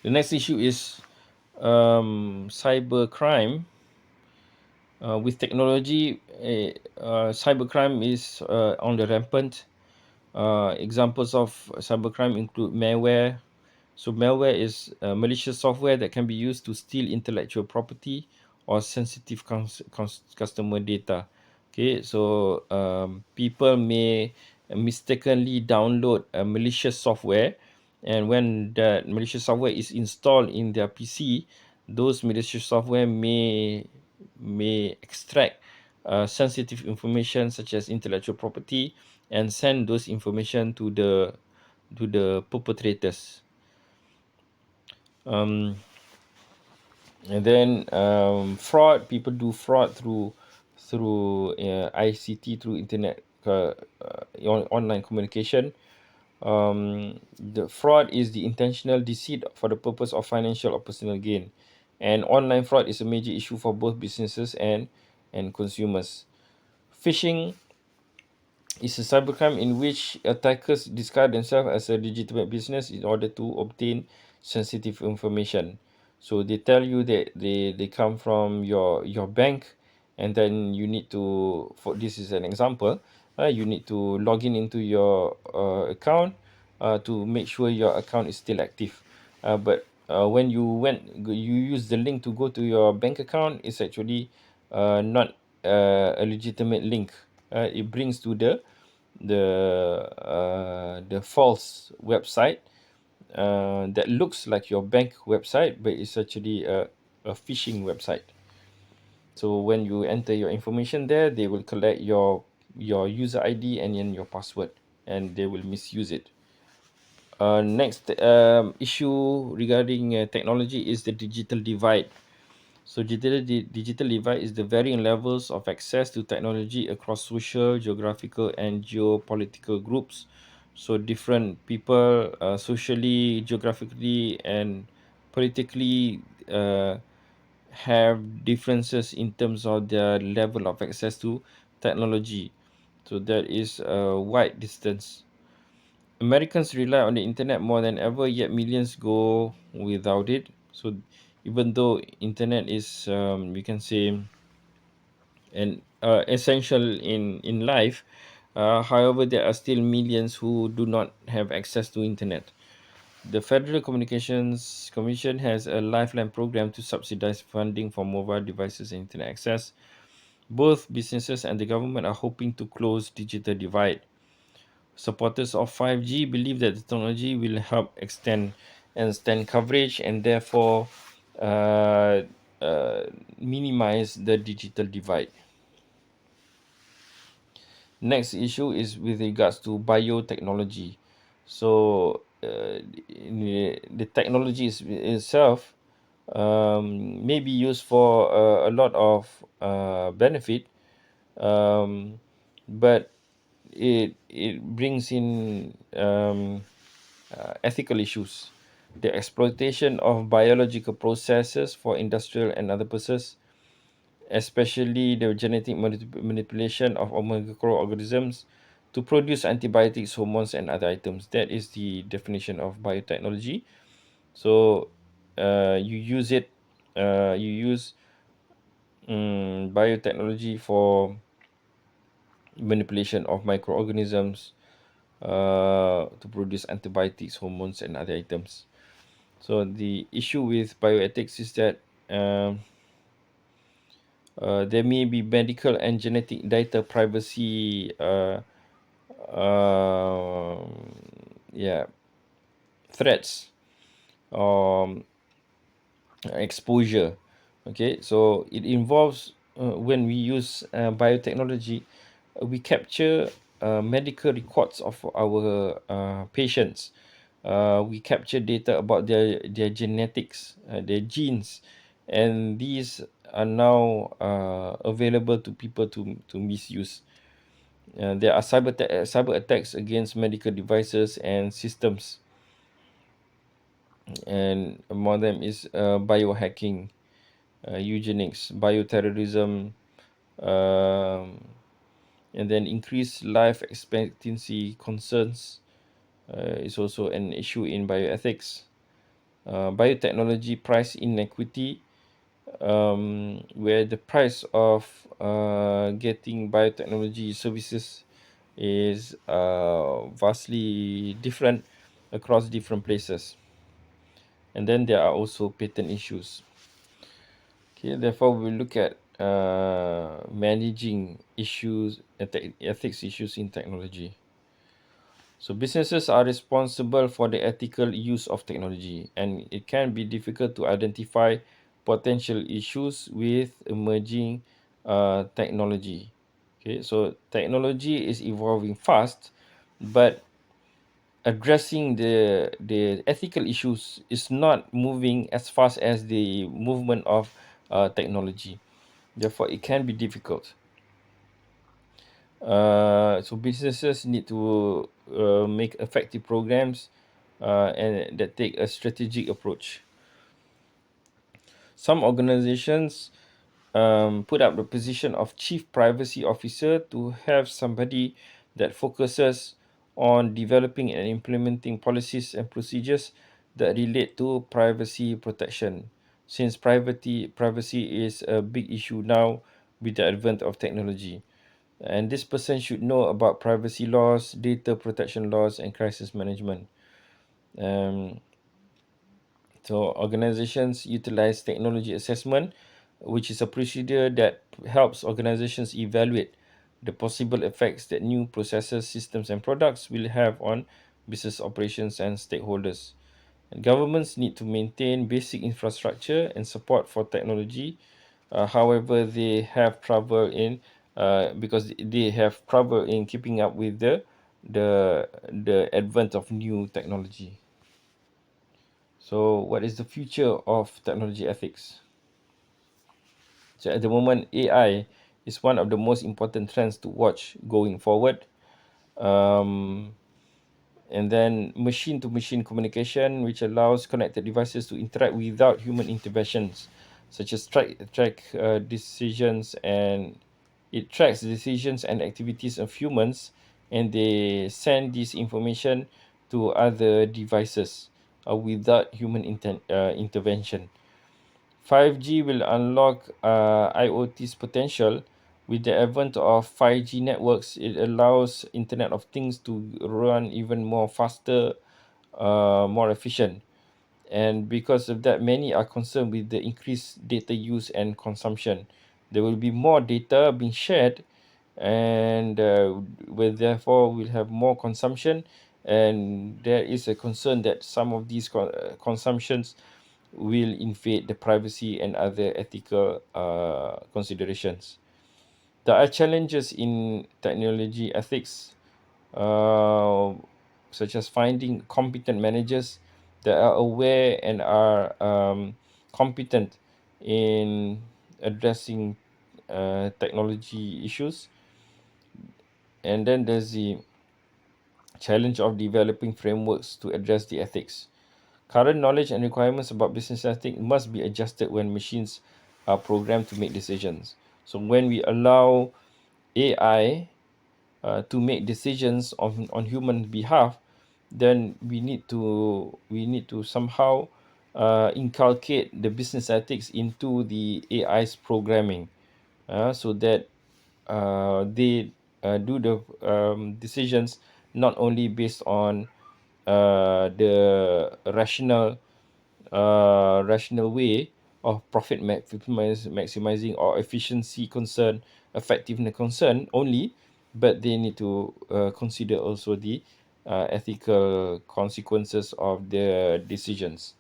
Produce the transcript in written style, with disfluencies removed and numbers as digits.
The next issue is cyber crime. With technology, cybercrime is on the rampant. Examples of cybercrime include malware. So malware is malicious software that can be used to steal intellectual property or sensitive customer data. Okay, so people may mistakenly download a malicious software, and when that malicious software is installed in their PC, those malicious software may extract sensitive information such as intellectual property and send those information to the perpetrators. Um, and then fraud. People do fraud through ICT, through internet, online communication. The fraud is the intentional deceit for the purpose of financial or personal gain, and online fraud is a major issue for both businesses and consumers. Phishing is a cybercrime in which attackers disguise themselves as a legitimate business in order to obtain sensitive information. So they tell you that they come from your bank, and then you need to, for this is an example, you need to log in into your account to make sure your account is still active. But when you use the link to go to your bank account, it's actually not a legitimate link. It brings to the false website that looks like your bank website, but it's actually a phishing website. So when you enter your information there, they will collect your user ID and then your password, and they will misuse it. Next issue regarding technology is the digital divide. So digital divide is the varying levels of access to technology across social, geographical, and geopolitical groups. So different people, socially, geographically, and politically, have differences in terms of their level of access to technology. So there is a wide distance. Americans rely on the internet more than ever, yet millions go without it. So even though internet is, we can say, an essential in life, however, there are still millions who do not have access to internet. The Federal Communications Commission has a lifeline program to subsidize funding for mobile devices and internet access. Both businesses and the government are hoping to close digital divide. Supporters of 5G believe that the technology will help extend coverage and therefore uh, uh, minimize the digital divide. Next issue is with regards to biotechnology. So the technology itself may be used for a lot of benefit, um, but it brings in ethical issues. The exploitation of biological processes for industrial and other purposes, especially the genetic manipulation of microorganisms to produce antibiotics, hormones, and other items. That is the definition of biotechnology. So you use it, you use biotechnology for manipulation of microorganisms to produce antibiotics, hormones, and other items. So the issue with bioethics is that there may be medical and genetic data privacy, yeah, threats, um, exposure. Okay, so it involves when we use biotechnology, we capture medical records of our patients. We capture data about their genetics, their genes, and these are now available to people to misuse. There are cyber attacks against medical devices and systems, and among them is biohacking, eugenics, bioterrorism, um, and then increased life expectancy concerns is also an issue in bioethics. biotechnology price inequity, where the price of getting biotechnology services is vastly different across different places. And then there are also patent issues. Okay, therefore we look at managing issues, ethics issues in technology. So businesses are responsible for the ethical use of technology, and it can be difficult to identify potential issues with emerging technology. Okay, so technology is evolving fast, but addressing the ethical issues is not moving as fast as the movement of technology. Therefore, it can be difficult. So businesses need to make effective programs and that take a strategic approach. Some organizations put up the position of chief privacy officer to have somebody that focuses on developing and implementing policies and procedures that relate to privacy protection. Since privacy is a big issue now with the advent of technology. And this person should know about privacy laws, data protection laws, and crisis management. Um, so organizations utilize technology assessment, which is a procedure that helps organizations evaluate the possible effects that new processes, systems, and products will have on business operations and stakeholders. And governments need to maintain basic infrastructure and support for technology. However, they have trouble in because they have trouble in keeping up with the advent of new technology. So, what is the future of technology ethics? So, at the moment, AI is one of the most important trends to watch going forward. Um, and then machine to machine communication, which allows connected devices to interact without human interventions, such as track decisions, and it tracks decisions and activities of humans, and they send this information to other devices without human intervention. 5G will unlock IoT's potential. With the advent of 5G networks, it allows Internet of Things to run even more faster, more efficient. And because of that, many are concerned with the increased data use and consumption. There will be more data being shared, and will therefore will have more consumption. And there is a concern that some of these consumptions will invade the privacy and other ethical considerations. There are challenges in technology ethics, uh, such as finding competent managers that are aware and are competent in addressing technology issues. And then there's the challenge of developing frameworks to address the ethics. Current knowledge and requirements about business ethics must be adjusted when machines are programmed to make decisions. So when we allow AI to make decisions on human behalf, then we need to somehow inculcate the business ethics into the AI's programming, so that they do the decisions not only based on the rational way of profit maximizing or efficiency concern, effectiveness concern only, but they need to consider also the ethical consequences of their decisions.